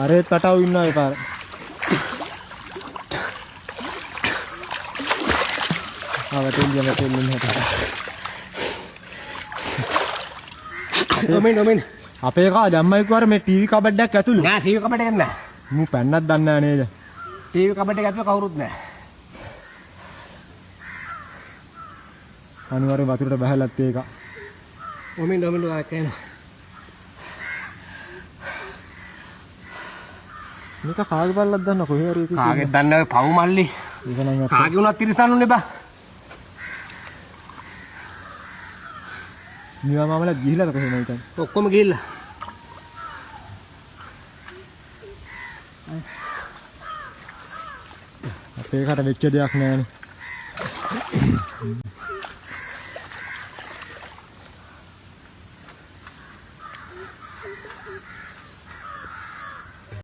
අරේත් කටව ඉන්නවා ඒ පාර. ඔමෙන් අපේ කා දැම්මයි කිව්වර මේ ටීවී කබඩයක් ඇතුළේ. නෑ ටීවී කබඩ එකක් නෑ. මු පැන්නක් දන්නේ නෑ නේද? ටීවී කබඩ එක ඇතුළේ කවුරුත් නෑ. අනිවාර්යෙන් වතුරට බහැලත් ඒක. ඔමෙන් ආයෙත් එනවා. මේක කාගේ බල්ලක් දන්න කොහේ හරි කාගේ දන්නේ පව් මල්ලි. ඒක නම් කාගේ උනත් තිරසන්නුනේ බා. නිවා මාමලා ගිහිලාද කොහෙද මම හිතන්නේ. ඔක්කොම ගිහිල්ලා. අපේ කට වෙච්ච දෙයක් නෑනේ.